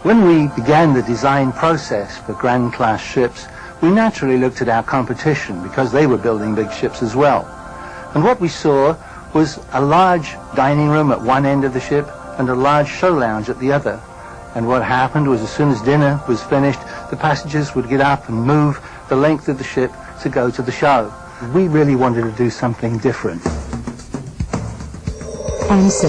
When we began the design process for Grand Class ships, we naturally looked at our competition because they were building big ships as well. And what we saw was a large dining room at one end of the ship and a large show lounge at the other. And what happened was, as soon as dinner was finished, the passengers would get up and move the length of the ship to go to the show. We really wanted to do something different. And so,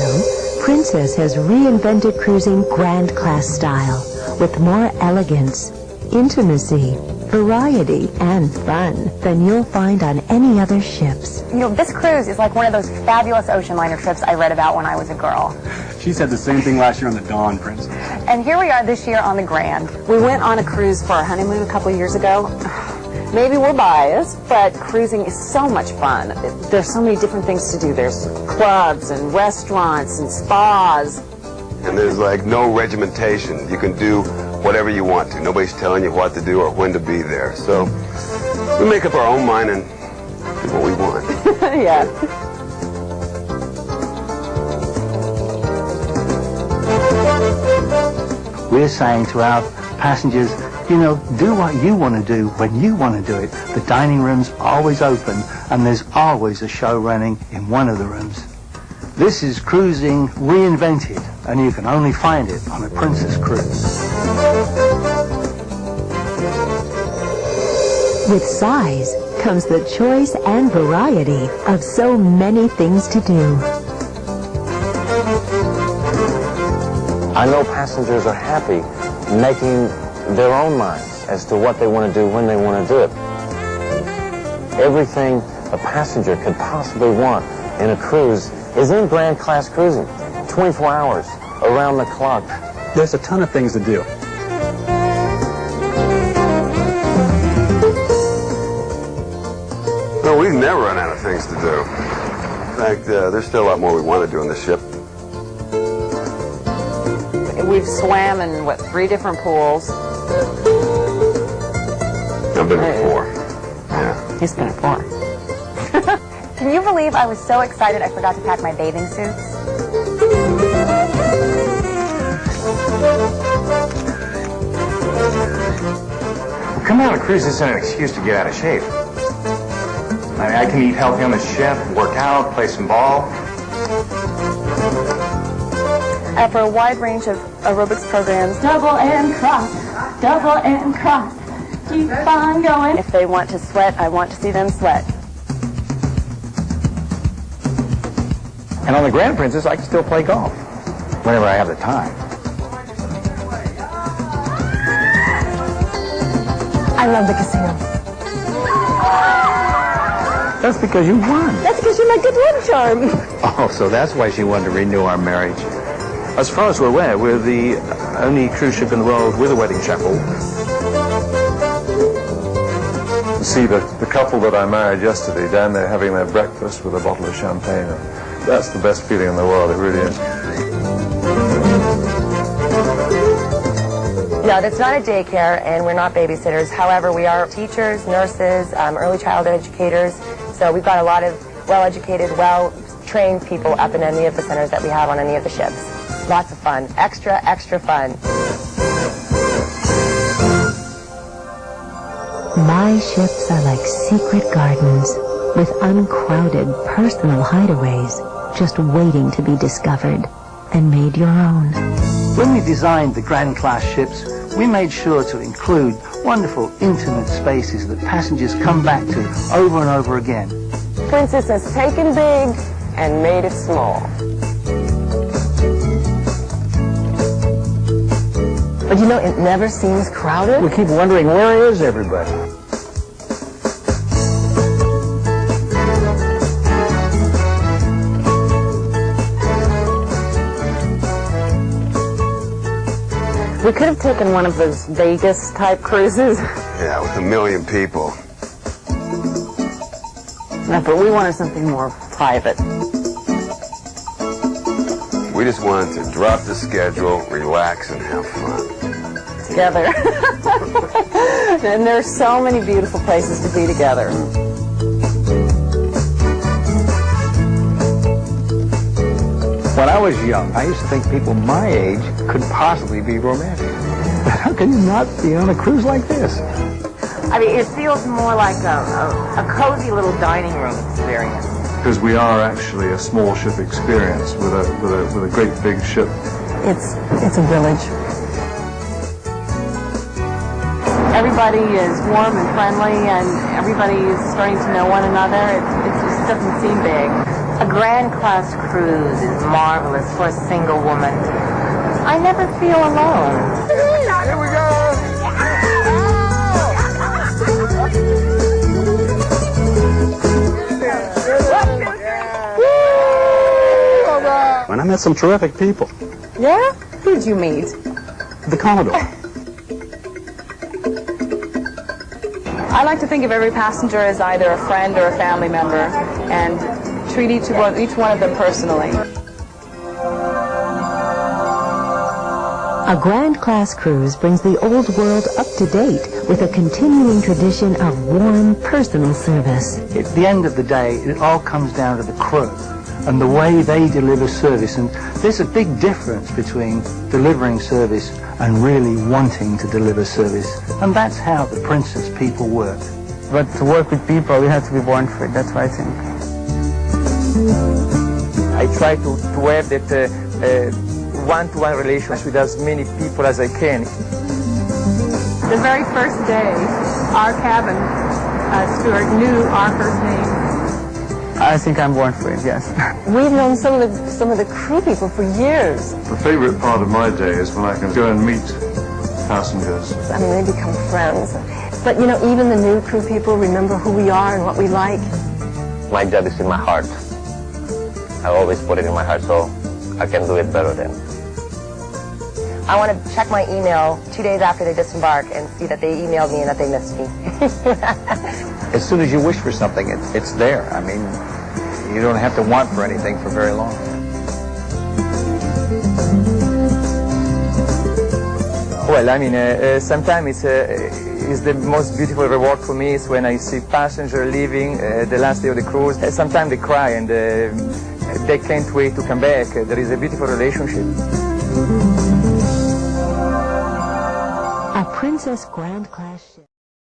Princess has reinvented cruising Grand Class style with more elegance, intimacy, variety, and fun than you'll find on any other ships. You know, this cruise is like one of those fabulous ocean liner trips I read about when I was a girl. She said the same thing last year on the Dawn, Princess. And here we are this year on the Grand. We went on a cruise for our honeymoon a couple years ago. Maybe we're biased, but cruising is so much fun. There's so many different things to do. There's clubs and restaurants and spas. And there's like no regimentation. You can do whatever you want to. Nobody's telling you what to do or when to be there. So we make up our own mind and do what we want. Yeah. We're saying to our passengers, you know, do what you want to do when you want to do it. The dining room's always open and there's always a show running in one of the rooms. This is cruising reinvented, and you can only find it on a Princess cruise. With size comes the choice and variety of so many things to do. I know passengers are happy making their own minds as to what they want to do when they want to do it. Everything a passenger could possibly want in a cruise is in Grand Class cruising, 24 hours, around the clock. There's a ton of things to do. No, we've never run out of things to do. In fact, there's still a lot more we want to do on the ship. We've swam in, what, 3 different pools. I've been in 4. Yeah. He's been in 4. Can you believe I was so excited I forgot to pack my bathing suits? Coming on a cruise isn't an excuse to get out of shape. I mean, I can eat healthy on the ship, work out, play some ball. After a wide range of aerobics programs, Double and cross, keep on going. if they want to sweat, I want to see them sweat. And on the Grand Princess, I can still play golf whenever I have the time. I love the casino. That's because you won. That's because you're my good luck charm. Oh, so that's why she wanted to renew our marriage. As far as we're aware, we're the only cruise ship in the world with a wedding chapel. See the couple that I married yesterday down there having their breakfast with a bottle of champagne. That's the best feeling in the world, it really is. No, that's not a daycare, and we're not babysitters. However, we are teachers, nurses, early childhood educators. So we've got a lot of well-educated, well-trained people up in any of the centers that we have on any of the ships. Lots of fun. Extra, extra fun. My ships are like secret gardens with uncrowded personal hideaways just waiting to be discovered and made your own. When we designed the Grand Class ships, we made sure to include wonderful, intimate spaces that passengers come back to over and over again. Princess has taken big and made it small. But you know, it never seems crowded. We keep wondering, where is everybody? We could have taken one of those Vegas-type cruises. Yeah, with 1 million people. No, but we wanted something more private. We just wanted to drop the schedule, relax, and have fun. Together. And there's so many beautiful places to be together. When I was young, I used to think people my age could possibly be romantic. how can you not be on a cruise like this? I mean, it feels more like a cozy little dining room experience. Because we are actually a small ship experience with a great big ship. It's a village. Everybody is warm and friendly, and everybody is starting to know one another. It just doesn't seem big. A Grand Class cruise is marvelous for a single woman. I never feel alone. Here we go! And I met some terrific people. Yeah? Who did you meet? The Commodore. I like to think of every passenger as either a friend or a family member, and treat each one of them personally. A Grand Class cruise brings the old world up to date with a continuing tradition of warm, personal service. At the end of the day, it all comes down to the crew and the way they deliver service. And there's a big difference between delivering service and really wanting to deliver service. And that's how the Princess people work. But to work with people, you have to be born for it. That's what I think. I try to have that one-to-one relationship with as many people as I can. The very first day, our cabin steward knew our first name. I think I'm born for it, yes. We've known some of the crew people for years. The favorite part of my day is when I can go and meet passengers. I mean, they become friends. But, you know, even the new crew people remember who we are and what we like. My job is in my heart. I always put it in my heart, so I can do it better then. I want to check my email 2 days after they disembark and see that they emailed me and that they missed me. As soon as you wish for something, it's there. I mean, you don't have to want for anything for very long. Well, I mean, sometimes it's the most beautiful reward for me is when I see passengers leaving the last day of the cruise. Sometimes they cry and they can't wait to come back. There is a beautiful relationship. A Princess Grand Class ship.